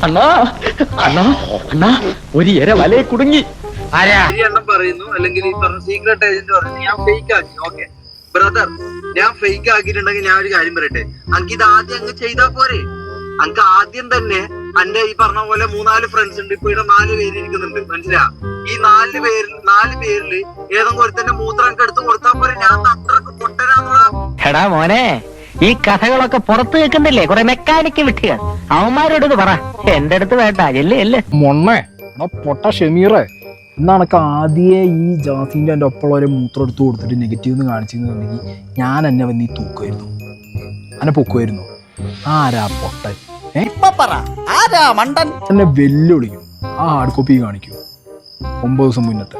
അണ്ണാ അണ്ണാ അണ്ണാ ഒരു ഇര വലയെ കുടുങ്ങി. എണ്ണം പറയുന്നു, അല്ലെങ്കിൽ ഈ പറഞ്ഞ സീക്രട്ട് ഏജന്റ് പറയുന്നു ഞാൻ ഫേക്ക് ആക്കി. ഓക്കെ ബ്രദർ, ഞാൻ ഫേക്ക് ആക്കിയിട്ടുണ്ടെങ്കിൽ ഞാൻ ഒരു കാര്യം പറയട്ടെ, അനക്ക് ഇത് ആദ്യം അങ്ങ് ചെയ്താ പോരെ? അനക്ക് ആദ്യം തന്നെ എന്റെ ഈ പറഞ്ഞ പോലെ 3-4 ഫ്രണ്ട്സ് ഉണ്ട്, ഇപ്പൊ ഇവിടെ 4 പേര് ഇരിക്കുന്നുണ്ട്, മനസ്സിലാ? ഈ 4 പേരില് ഏതെങ്കിലും ഒരുത്തന്റെ മൂത്രം എനിക്ക് എടുത്ത് കൊടുത്താ പോരെ? ഞാൻ അത്രക്ക് പൊട്ടനാന്നുള്ള. എടാ മോനെ, ഈ കഥകളൊക്കെ പുറത്ത് കേൾക്കുന്നില്ലേ കുറെ മെക്കാനിക്ക് വിട്ടുക, അവന്മാരോട് പറ, എന്റെ അടുത്ത് വേണ്ട. എല്ലേ മൊണ്ണേ പൊട്ട ഷമീറെ, എന്നണക്ക് ആദ്യമേ ഈ ജാസിന്റെ എൻ്റെ ഒപ്പമുള്ളവരെ മൂത്രം എടുത്ത് കൊടുത്തിട്ട് നെഗറ്റീവ് എന്ന് കാണിച്ചിരുന്നുണ്ടെങ്കിൽ ഞാൻ എന്നെ വന്ന് ഈ തൂക്കുമായിരുന്നു, എന്നെ പൊക്കുമായിരുന്നു. ആരാ പൊട്ടൻ? എന്നെ വെല്ലുവിളിക്കും, ആ ഹാർഡ് കോപ്പി കാണിക്കും. 9 ദിവസം മുന്നത്തെ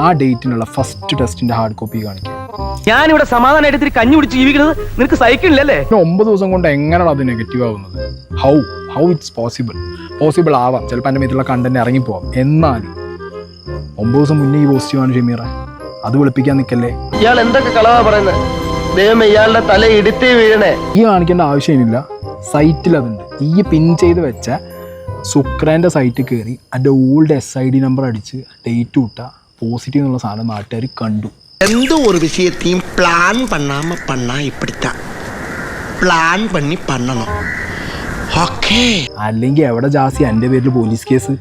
ആ ഡേറ്റിനുള്ള ഫസ്റ്റ് ടെസ്റ്റിന്റെ ഹാർഡ് കോപ്പി കാണിക്കും. ഞാനിവിടെ സമാധാനം എടുത്തിട്ട് കഞ്ഞി കുടിച്ച് ജീവിക്കുന്നത് നിനക്ക് സഹിക്കില്ലല്ലേ? 9 ദിവസം കൊണ്ട് എങ്ങനെയാണ് അത് നെഗറ്റീവ് ആവുന്നത്? ഹൗ ഇറ്റ്സ് പോസിബിൾ ആവാം. ചിലപ്പോൾ എൻ്റെ മേത്തുള്ള കണ്ടന്റ് ഇറങ്ങിപ്പോവാം. എന്നാലും 9 ദിവസം മുന്നേ ഈ പോസിറ്റീവാണ് ഷമീറ, അത് വെളുപ്പിക്കാൻ നിൽക്കല്ലേ. ഇയാൾ എന്തൊക്കെ കളവാ പറയുന്നത്? ദൈവം ഇയാളുടെ തല ഇടുത്തി വീഴണേ. ഈ കാണിക്കേണ്ട ആവശ്യമില്ല, സൈറ്റിൽ അതുണ്ട്. ഈ പിൻ ചെയ്ത് വെച്ച സുക്രേൻ്റെ സൈറ്റിൽ കയറി എൻ്റെ ഓൾഡ് SID നമ്പർ അടിച്ച് ഡേറ്റ് വിട്ട പോസിറ്റീവ് എന്നുള്ള സാധനം നാട്ടുകാർ കണ്ടു. எந்த ஒரு விஷயத்தையும் பிளான் பண்ணாம பண்ணா இப்படித்தான். பிளான் பண்ணி பண்ணணும். ഓക്കേ. അല്ലെങ്കിൽ എവിടെ ജാസി എൻ്റെ പേരിൽ പോലീസ് കേസ്?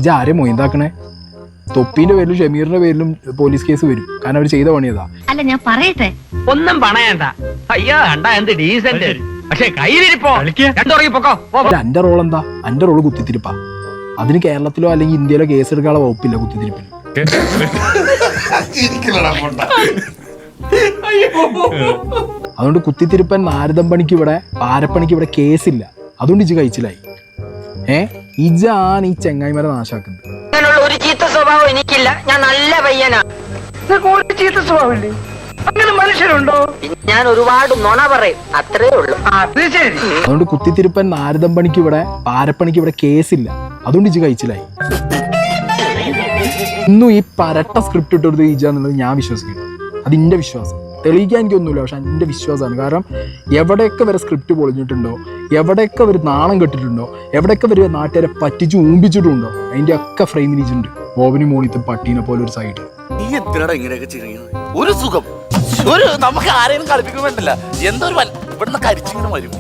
ഇത് ആരെ മൊയ്താക്കണേ? തൊപ്പീൻ്റെ പേരിലും ഷമീറിന്റെ പേരിലും പോലീസ് കേസ് വരും, കാരണം അവർ ചെയ്ത പണിയതാ. അല്ല ഞാൻ പറയട്ടെ, ഒന്നും പണയണ്ട. അയ്യോ കണ്ടാ എന്ത് ഡീസന്റ്. പക്ഷെ കയ്യിലിരിപ്പോ എൻ്റെ റോൾ എന്താ? എൻ്റെ റോള് കുത്തിത്തിരിപ്പാ. അതിന് കേരളത്തിലോ അല്ലെങ്കിൽ ഇന്ത്യയിലോ കേസ് എടുക്കാനുള്ള വകുപ്പില്ല കുത്തിത്തിരിപ്പിന്. അതുകൊണ്ട് കുത്തിത്തിരിപ്പൻ നാരദം പണിക്ക് ഇവിടെ, പാരപ്പണിക്ക് ഇവിടെ കേസില്ല. അതുകൊണ്ട് ഇജ് കഴിച്ചിലായി. ഇജാണ് ഈ ചെങ്ങായിമാരെ നാശാക്കുന്നത്. അങ്ങനെയുള്ള ഒരു ചീത്ത സ്വഭാവം എനിക്കില്ല. ഞാൻ നല്ല പയ്യനാ. ചീത്ത സ്വഭാവമില്ലേ? അങ്ങനെ മനുഷ്യരുണ്ടോ? ഞാൻ ഒരുപാട് നുണ പറയും, അത്രേ ഉള്ളൂ. അതുകൊണ്ട് കുത്തിത്തിരിപ്പൻ നാരദം പണിക്ക് ഇവിടെ, പാരപ്പണിക്ക് ഇവിടെ കേസില്ല. അതുകൊണ്ട് ഇജ് കഴിച്ചിലായി. ഇന്നും ഈ പരട്ട സ്ക്രിപ്റ്റ് ഇട്ടെടുത്ത് ഇജാന്നുള്ളത് ഞാൻ വിശ്വസിക്കുന്നു. അതിൻ്റെ വിശ്വാസം. തെളിയിക്കാൻ എനിക്കൊന്നുമില്ല, പക്ഷെ എൻ്റെ വിശ്വാസമാണ്. കാരണം എവിടെയൊക്കെ വരെ സ്ക്രിപ്റ്റ് പൊളിഞ്ഞിട്ടുണ്ടോ, എവിടെയൊക്കെ അവർ നാണം കെട്ടിട്ടുണ്ടോ, എവിടെയൊക്കെ വരെ നാട്ടുകാരെ പറ്റിച്ച് ഊമ്പിച്ചിട്ടുണ്ടോ, അതിൻ്റെ ഒക്കെ ഫ്രെയിമിനിച്ചുണ്ട്. ബോബനി മോണിത്തെ പട്ടീനെ പോലെ ഒരു സൈഡ്. നീ എന്തിനാടാ ഇങ്ങനെയൊക്കെ ചെയ്യുന്നത്? ഒരു സുഖം, നമുക്ക് ആരെയും കളിപ്പിക്കാൻ വേണ്ടില്ല. എന്തോ ഒരു ഇവിടുന്ന് കരിച്ചിങ്ങനെ വരും.